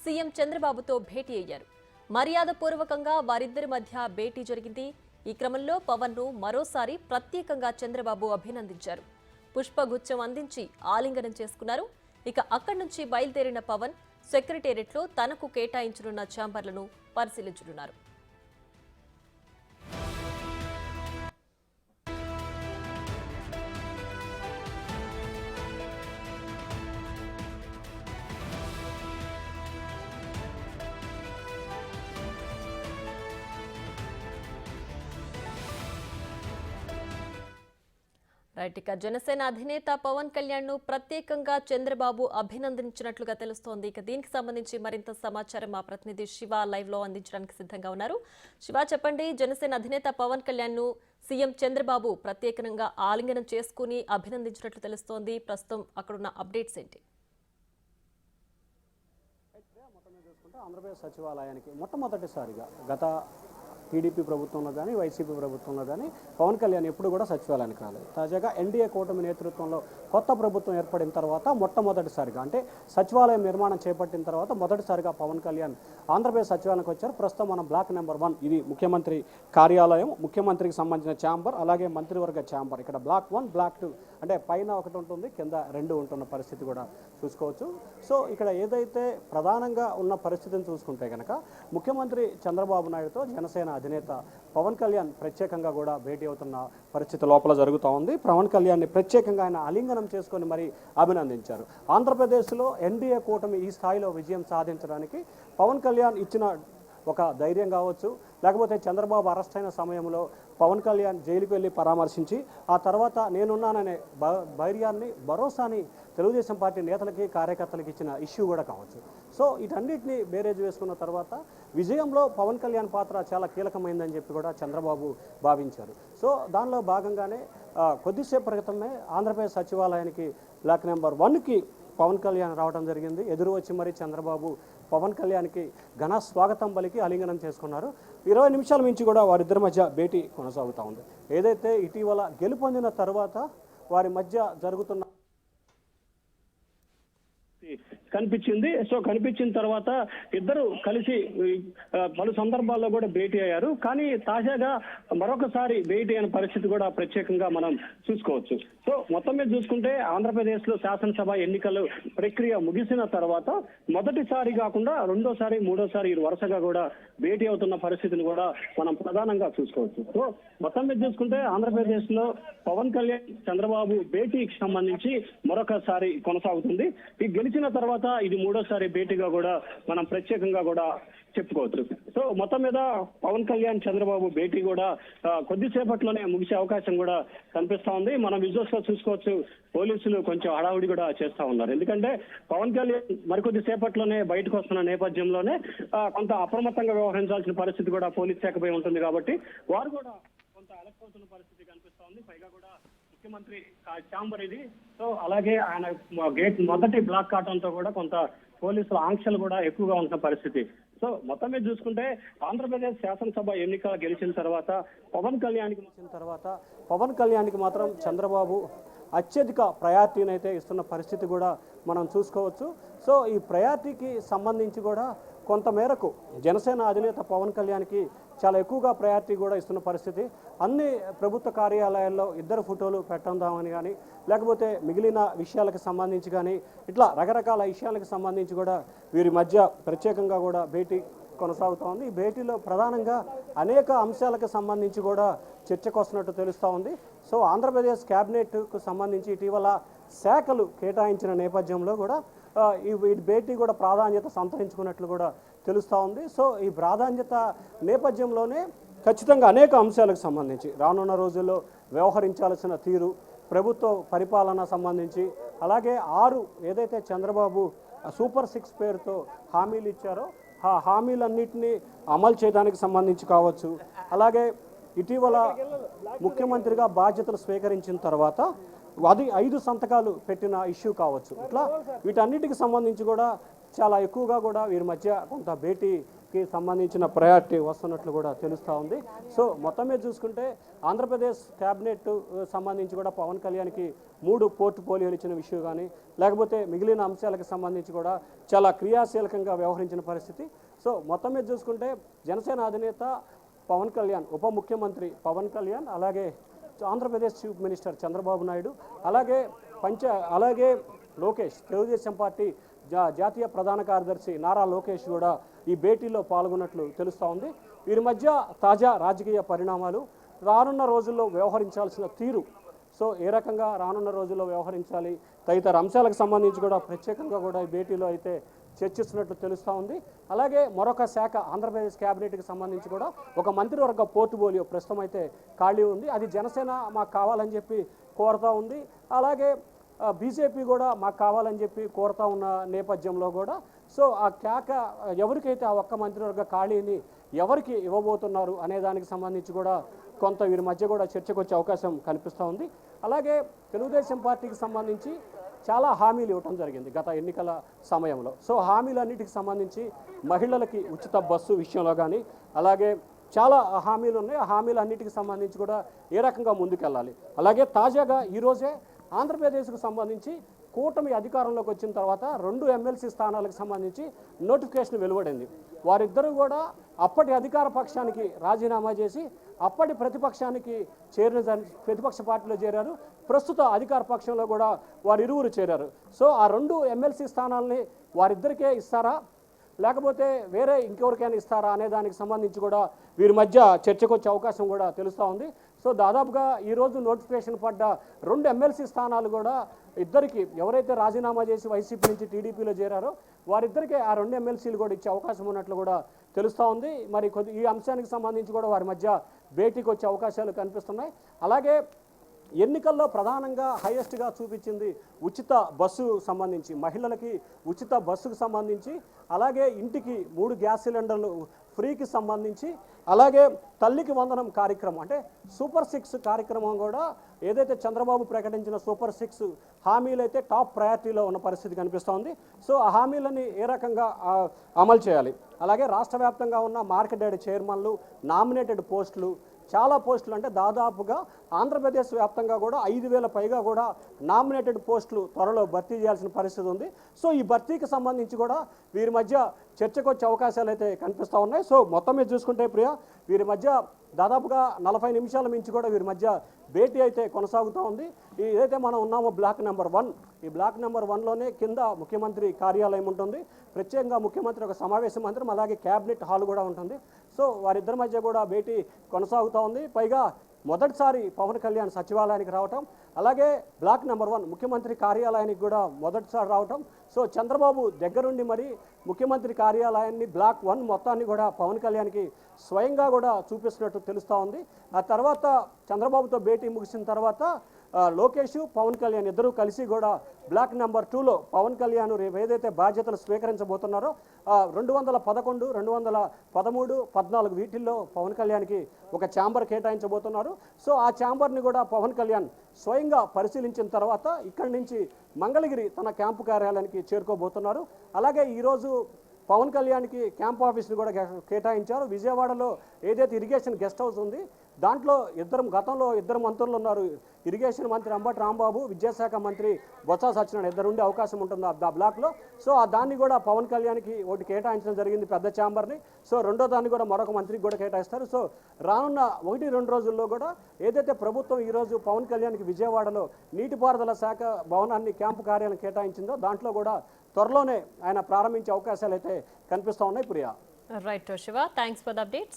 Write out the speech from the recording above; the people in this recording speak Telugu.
సీఎం చంద్రబాబుతో భేటీ అయ్యారు. మర్యాదపూర్వకంగా వారిద్దరి మధ్య భేటీ జరిగింది. ఈ క్రమంలో పవన్ను మరోసారి ప్రత్యేకంగా చంద్రబాబు అభినందించారు. పుష్పగుచ్చం అందించి ఆలింగనం చేసుకున్నారు. ఇక అక్కడి నుంచి బయలుదేరిన పవన్ సెక్రటేరియట్లో తనకు కేటాయించనున్న ఛాంబర్లను పరిశీలించనున్నారు. రైట్, ఇక జనసేన అధినేత పవన్ కళ్యాణ్ ను ప్రత్యేకంగా చంద్రబాబు అభినందించినట్లుగా తెలుస్తోంది. ఇక దీనికి సంబంధించి మరింత సమాచారం మా ప్రతినిధి శివ లైవ్ లో అందించడానికి సిద్ధంగా ఉన్నారు. శివ, చెప్పండి, జనసేన అధినేత పవన్ కళ్యాణ్ ను సీఎం చంద్రబాబు ప్రత్యేకంగా ఆలింగనం చేసుకుని అభినందించినట్లు తెలుస్తోంది. ప్రస్తుతం అక్కడున్న అప్డేట్స్ ఏంటి? ఆంధ్రప్రదేశ్ సచివాలయానికి మొట్టమొదటిసారిగా గత టీడీపీ ప్రభుత్వంలో కానీ వైసీపీ ప్రభుత్వంలో కానీ పవన్ కళ్యాణ్ ఎప్పుడు కూడా సచివాలయానికి రాలేదు. తాజాగా ఎన్డీఏ కూటమి నేతృత్వంలో కొత్త ప్రభుత్వం ఏర్పడిన తర్వాత మొట్టమొదటిసారిగా అంటే సచివాలయం నిర్మాణం చేపట్టిన తర్వాత మొదటిసారిగా పవన్ కళ్యాణ్ ఆంధ్రప్రదేశ్ సచివాలయానికి వచ్చారు. ప్రస్తుతం మనం బ్లాక్ నెంబర్ 1, ఇది ముఖ్యమంత్రి కార్యాలయం, ముఖ్యమంత్రికి సంబంధించిన ఛాంబర్, అలాగే మంత్రివర్గ ఛాంబర్. ఇక్కడ బ్లాక్ 1, బ్లాక్ 2 అంటే పైన ఒకటి ఉంటుంది, కింద 2 ఉంటున్న పరిస్థితి కూడా చూసుకోవచ్చు. సో ఇక్కడ ఏదైతే ప్రధానంగా ఉన్న పరిస్థితిని చూసుకుంటే కనుక ముఖ్యమంత్రి చంద్రబాబు నాయుడుతో జనసేన అధినేత పవన్ కళ్యాణ్ ప్రత్యేకంగా కూడా భేటీ అవుతున్న పరిస్థితి లోపల జరుగుతూ ఉంది. పవన్ కళ్యాణ్ని ప్రత్యేకంగా ఆయన ఆలింగనం చేసుకొని మరి అభినందించారు. ఆంధ్రప్రదేశ్లో ఎన్డీఏ కూటమి ఈ స్థాయిలో విజయం సాధించడానికి పవన్ కళ్యాణ్ ఇచ్చిన ఒక ధైర్యం కావచ్చు, లేకపోతే చంద్రబాబు అరెస్ట్ అయిన సమయంలో పవన్ కళ్యాణ్ జైలుకి వెళ్ళి పరామర్శించి ఆ తర్వాత నేనున్నాననే ధైర్యాన్ని, భరోసాని తెలుగుదేశం పార్టీ నేతలకి, కార్యకర్తలకి ఇచ్చిన ఇష్యూ కూడా కావచ్చు. సో వీటన్నిటిని బేరేజ్ వేసుకున్న తర్వాత విజయంలో పవన్ కళ్యాణ్ పాత్ర చాలా కీలకమైందని చెప్పి కూడా చంద్రబాబు భావించారు. సో దానిలో భాగంగానే కొద్దిసేపు క్రితమే ఆంధ్రప్రదేశ్ సచివాలయానికి బ్లాక్ నెంబర్ 1కి పవన్ కళ్యాణ్ రావడం జరిగింది. ఎదురు వచ్చి మరి చంద్రబాబు పవన్ కళ్యాణ్కి ఘన స్వాగతం పలికి ఆలింగనం చేసుకున్నారు. 20 నిమిషాల నుంచి కూడా వారిద్దరి మధ్య భేటీ కొనసాగుతూ ఉంది. ఏదైతే ఇటీవల గెలుపొందిన తర్వాత వారి మధ్య జరుగుతున్న కనిపించింది. సో కనిపించిన తర్వాత ఇద్దరు కలిసి పలు సందర్భాల్లో కూడా భేటీ అయ్యారు. కానీ తాజాగా మరొకసారి భేటీ అయిన పరిస్థితి కూడా ప్రత్యేకంగా మనం చూసుకోవచ్చు. సో మొత్తం మీద చూసుకుంటే ఆంధ్రప్రదేశ్ లో శాసనసభ ఎన్నికలు ప్రక్రియ ముగిసిన తర్వాత మొదటిసారి కాకుండా రెండోసారి, మూడోసారి వరుసగా కూడా భేటీ అవుతున్న పరిస్థితిని కూడా మనం ప్రధానంగా చూసుకోవచ్చు. సో మొత్తం మీద చూసుకుంటే ఆంధ్రప్రదేశ్ లో పవన్ కళ్యాణ్ చంద్రబాబు భేటీకి సంబంధించి మరొకసారి కొనసాగుతుంది. ఈ గెలిచిన తర్వాత ఇది మూడోసారి భేటీగా కూడా మనం ప్రత్యేకంగా కూడా చెప్పుకోవచ్చు. సో మొత్తం మీద పవన్ కళ్యాణ్ చంద్రబాబు భేటీ కూడా కొద్దిసేపట్లోనే ముగిసే అవకాశం కూడా కనిపిస్తా ఉంది. మనం విజువల్స్ లో చూసుకోవచ్చు, పోలీసులు కొంచెం హడావుడి కూడా చేస్తా ఉన్నారు. ఎందుకంటే పవన్ కళ్యాణ్ మరికొద్ది సేపట్లోనే బయటకు వస్తున్న నేపథ్యంలోనే కొంత అప్రమత్తంగా వ్యవహరించాల్సిన పరిస్థితి కూడా పోలీస్ శాఖపై ఉంటుంది. కాబట్టి వారు కూడా కొంత అలర్ట్ అవుతున్న పరిస్థితి కనిపిస్తా ఉంది. పైగా కూడా ముఖ్యమంత్రి ఛాంబర్ ఇది. సో అలాగే ఆయన గేట్ మొదటి బ్లాక్ కావడంతో కూడా కొంత పోలీసుల ఆంక్షలు కూడా ఎక్కువగా ఉన్న పరిస్థితి. సో మొత్తం మీద చూసుకుంటే ఆంధ్రప్రదేశ్ శాసనసభ ఎన్నికలు గెలిచిన తర్వాత పవన్ కళ్యాణ్కి మాత్రం చంద్రబాబు అత్యధిక ప్రయారిటీని అయితే ఇస్తున్న పరిస్థితి కూడా మనం చూసుకోవచ్చు. సో ఈ ప్రయారిటీకి సంబంధించి కూడా కొంతమేరకు జనసేన అధినేత పవన్ కళ్యాణ్కి చాలా ఎక్కువగా ప్రయారిటీ కూడా ఇస్తున్న పరిస్థితి. అన్ని ప్రభుత్వ కార్యాలయాల్లో ఇద్దరు ఫోటోలు పెట్టందామని కానీ, లేకపోతే మిగిలిన విషయాలకు సంబంధించి కానీ, ఇట్లా రకరకాల విషయాలకు సంబంధించి కూడా వీరి మధ్య ప్రత్యేకంగా కూడా భేటీ కొనసాగుతూ ఉంది. ఈ భేటీలో ప్రధానంగా అనేక అంశాలకు సంబంధించి కూడా చర్చకు వస్తున్నట్టు తెలుస్తూ ఉంది. సో ఆంధ్రప్రదేశ్ క్యాబినెట్కు సంబంధించి ఇటీవల శాఖలు కేటాయించిన నేపథ్యంలో కూడా ఈ భేటీ కూడా ప్రాధాన్యత సంతరించుకున్నట్లు కూడా తెలుస్తూ ఉంది. సో ఈ ప్రాధాన్యత నేపథ్యంలోనే ఖచ్చితంగా అనేక అంశాలకు సంబంధించి రానున్న రోజుల్లో వ్యవహరించాల్సిన తీరు, ప్రభుత్వ పరిపాలన సంబంధించి, అలాగే 6 ఏదైతే చంద్రబాబు సూపర్ 6 పేరుతో హామీలు ఇచ్చారో ఆ హామీలన్నింటినీ అమలు చేయడానికి సంబంధించి కావచ్చు, అలాగే ఇటీవల ముఖ్యమంత్రిగా బాధ్యతలు స్వీకరించిన తర్వాత అది 5 సంతకాలు పెట్టిన ఇష్యూ కావచ్చు. ఇట్లా వీటన్నిటికి సంబంధించి కూడా చాలా ఎక్కువగా కూడా వీరి మధ్య కొంత భేటీ కి సంబంధించిన ప్రయారిటీ వస్తున్నట్లు కూడా తెలుస్తూ ఉంది. సో మొత్తం మీద చూసుకుంటే ఆంధ్రప్రదేశ్ క్యాబినెట్ సంబంధించి కూడా పవన్ కళ్యాణ్కి 3 పోర్ట్ఫోలియోలు ఇచ్చిన విషయం కానీ లేకపోతే మిగిలిన అంశాలకు సంబంధించి కూడా చాలా క్రియాశీలకంగా వ్యవహరించిన పరిస్థితి. సో మొత్తం మీద చూసుకుంటే జనసేన అధినేత పవన్ కళ్యాణ్, ఉప ముఖ్యమంత్రి పవన్ కళ్యాణ్, అలాగే ఆంధ్రప్రదేశ్ చీఫ్ మినిస్టర్ చంద్రబాబు నాయుడు, అలాగే లోకేష్, తెలుగుదేశం పార్టీ జాతీయ ప్రధాన కార్యదర్శి నారా లోకేష్ కూడా ఈ భేటీలో పాల్గొన్నట్లు తెలుస్తూ ఉంది. వీరి మధ్య తాజా రాజకీయ పరిణామాలు, రానున్న రోజుల్లో వ్యవహరించాల్సిన తీరు, సో ఏ రకంగా రానున్న రోజుల్లో వ్యవహరించాలి తదితర అంశాలకు సంబంధించి కూడా ప్రత్యేకంగా కూడా ఈ భేటీలో అయితే చర్చిస్తున్నట్లు తెలుస్తూ ఉంది. అలాగే మరొక శాఖ ఆంధ్రప్రదేశ్ క్యాబినెట్కి సంబంధించి కూడా ఒక మంత్రివర్గ పోర్ట్ఫోలియో ప్రస్తుతం అయితే ఖాళీ ఉంది. అది జనసేన మాకు కావాలని చెప్పి కోరుతూ ఉంది. అలాగే బీజేపీ కూడా మాకు కావాలని చెప్పి కోరుతూ ఉన్న నేపథ్యంలో కూడా సో ఆ శాఖ ఎవరికైతే ఆ ఒక్క మంత్రివర్గ ఖాళీని ఎవరికి ఇవ్వబోతున్నారు అనే దానికి సంబంధించి కూడా కొంత వీరి మధ్య కూడా చర్చకు వచ్చే అవకాశం కనిపిస్తూ ఉంది. అలాగే తెలుగుదేశం పార్టీకి సంబంధించి చాలా హామీలు ఇవ్వటం జరిగింది గత ఎన్నికల సమయంలో. సో హామీలన్నిటికి సంబంధించి మహిళలకి ఉచిత బస్సు విషయంలో కానీ అలాగే చాలా హామీలు ఉన్నాయి. ఆ హామీలన్నిటికి సంబంధించి కూడా ఏ రకంగా ముందుకెళ్ళాలి. అలాగే తాజాగా ఈరోజే ఆంధ్రప్రదేశ్కు సంబంధించి కూటమి అధికారంలోకి వచ్చిన తర్వాత 2 ఎమ్మెల్సీ స్థానాలకు సంబంధించి నోటిఫికేషన్ వెలువడింది. వారిద్దరూ కూడా అప్పటి అధికార పక్షానికి రాజీనామా చేసి అప్పటి ప్రతిపక్షానికి ప్రతిపక్ష పార్టీలో చేరారు. ప్రస్తుత అధికార పక్షంలో కూడా వారిరువురు చేరారు. సో ఆ 2 ఎమ్మెల్సీ స్థానాలని వారిద్దరికే ఇస్తారా లేకపోతే వేరే ఇంకెవరికైనా ఇస్తారా అనే దానికి సంబంధించి కూడా వీరి మధ్య చర్చకు వచ్చే అవకాశం కూడా తెలుస్తూ ఉంది. సో దాదాపుగా ఈరోజు నోటిఫికేషన్ పడ్డ 2 ఎమ్మెల్సీ స్థానాలు కూడా ఇద్దరికి ఎవరైతే రాజీనామా చేసి వైసీపీ నుంచి టీడీపీలో చేరారో వారిద్దరికే ఆ 2 ఎమ్మెల్సీలు కూడా ఇచ్చే అవకాశం ఉన్నట్లు కూడా తెలుస్తూ ఉంది. మరి ఈ అంశానికి సంబంధించి కూడా వారి మధ్య భేటీకి వచ్చే అవకాశాలు కనిపిస్తున్నాయి. అలాగే ఎన్నికల్లో ప్రధానంగా హైయెస్ట్గా చూపించింది ఉచిత బస్సు సంబంధించి, మహిళలకి ఉచిత బస్సుకు సంబంధించి, అలాగే ఇంటికి 3 గ్యాస్ సిలిండర్లు ఫ్రీకి సంబంధించి, అలాగే తల్లికి వందనం కార్యక్రమం అంటే సూపర్ 6 కార్యక్రమం కూడా ఏదైతే చంద్రబాబు ప్రకటించిన సూపర్ 6 హామీలు అయితే టాప్ ప్రయారిటీలో ఉన్న పరిస్థితి కనిపిస్తోంది. సో ఆ హామీలని ఏ రకంగా అమలు చేయాలి. అలాగే రాష్ట్ర వ్యాప్తంగా ఉన్న మార్కెట్ చైర్మన్లు, నామినేటెడ్ పోస్టులు, చాలా పోస్టులు అంటే దాదాపుగా ఆంధ్రప్రదేశ్ వ్యాప్తంగా కూడా 5,000 పైగా కూడా నామినేటెడ్ పోస్టులు త్వరలో భర్తీ చేయాల్సిన పరిస్థితి ఉంది. సో ఈ భర్తీకి సంబంధించి కూడా వీరి మధ్య చర్చకు వచ్చే అవకాశాలు అయితే కనిపిస్తూ ఉన్నాయి. సో మొత్తం మీద చూసుకుంటే ప్రియ వీరి మధ్య దాదాపుగా 40 నిమిషాల మించి కూడా వీరి మధ్య భేటీ అయితే కొనసాగుతూ ఉంది. ఏదైతే మనం ఉన్నామో బ్లాక్ నెంబర్ 1, ఈ బ్లాక్ నెంబర్ 1లోనే కింద ముఖ్యమంత్రి కార్యాలయం ఉంటుంది. ప్రత్యేకంగా ముఖ్యమంత్రి ఒక సమావేశ మందిరం అలాగే క్యాబినెట్ హాల్ కూడా ఉంటుంది. సో వారిద్దరి మధ్య కూడా భేటీ కొనసాగుతూ ఉంది. పైగా మొదటిసారి పవన్ కళ్యాణ్ సచివాలయానికి రావటం, అలాగే బ్లాక్ నెంబర్ 1 ముఖ్యమంత్రి కార్యాలయానికి కూడా మొదటిసారి రావటం. సో చంద్రబాబు దగ్గరుండి మరి ముఖ్యమంత్రి కార్యాలయాన్ని బ్లాక్ 1 మొత్తాన్ని కూడా పవన్ కళ్యాణ్కి స్వయంగా కూడా చూపిస్తున్నట్టు తెలుస్తూ ఉంది. ఆ తర్వాత చంద్రబాబుతో భేటీ ముగిసిన తర్వాత లోకేష్, పవన్ కళ్యాణ్ ఇద్దరూ కలిసి కూడా బ్లాక్ నెంబర్ 2లో పవన్ కళ్యాణ్ రేపు ఏదైతే బాధ్యతలు స్వీకరించబోతున్నారో 211, 213, 14 వీటిల్లో పవన్ కళ్యాణ్కి ఒక ఛాంబర్ కేటాయించబోతున్నారు. సో ఆ ఛాంబర్ని కూడా పవన్ కళ్యాణ్ స్వయంగా పరిశీలించిన తర్వాత ఇక్కడి నుంచి మంగళగిరి తన క్యాంపు కార్యాలయానికి చేరుకోబోతున్నారు. అలాగే ఈరోజు పవన్ కళ్యాణ్కి క్యాంప్ ఆఫీస్ని కూడా కేటాయించారు. విజయవాడలో ఏదైతే ఇరిగేషన్ గెస్ట్ హౌస్ ఉంది దాంట్లో గతంలో ఇద్దరు మంత్రులు ఉన్నారు. ఇరిగేషన్ మంత్రి అంబటి రాంబాబు, విద్యాశాఖ మంత్రి బొత్స సత్యనారాయణ ఇద్దరు ఉండే అవకాశం ఉంటుంది ఆ బ్లాక్లో. సో ఆ దాన్ని కూడా పవన్ కళ్యాణ్కి ఒకటి కేటాయించడం జరిగింది, పెద్ద ఛాంబర్ని. సో రెండో దాన్ని కూడా మరొక మంత్రికి కూడా కేటాయిస్తారు. సో రానున్న 1-2 రోజుల్లో కూడా ఏదైతే ప్రభుత్వం ఈరోజు పవన్ కళ్యాణ్కి విజయవాడలో నీటిపారుదల శాఖ భవనాన్ని క్యాంపు కార్యాలయం కేటాయించిందో దాంట్లో కూడా త్వరలోనే ఆయన ప్రారంభించే అవకాశాలు అయితే కనిపిస్తూ ఉన్నాయి. Priya. Right Shiva, thanks for the updates.